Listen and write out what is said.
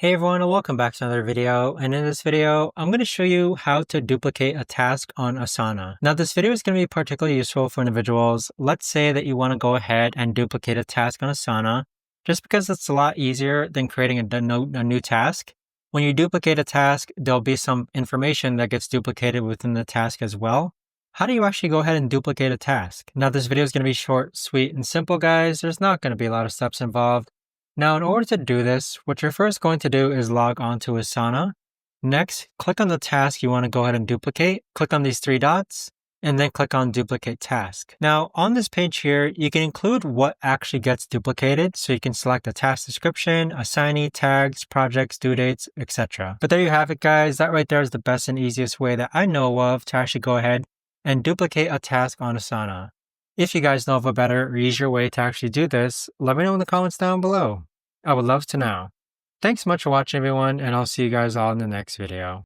Hey everyone, and welcome back to another video. And in this video, I'm going to show you how to duplicate a task on Asana. Now, this video is going to be particularly useful for individuals. Let's say that you want to go ahead and duplicate a task on Asana, just because it's a lot easier than creating a new task. When you duplicate a task, there'll be some information that gets duplicated within the task as well. How do you actually go ahead and duplicate a task? Now, this video is going to be short, sweet, and simple, guys. There's not going to be a lot of steps involved. Now, in order to do this, what you're first going to do is log on to Asana. Next, click on the task you want to go ahead and duplicate. Click on these three dots, and then click on Duplicate Task. Now, on this page here, you can include what actually gets duplicated. So you can select the task description, assignee, tags, projects, due dates, etc. But there you have it, guys. That right there is the best and easiest way that I know of to actually go ahead and duplicate a task on Asana. If you guys know of a better or easier way to actually do this, let me know in the comments down below. I would love to know. Thanks so much for watching, everyone, and I'll see you guys all in the next video.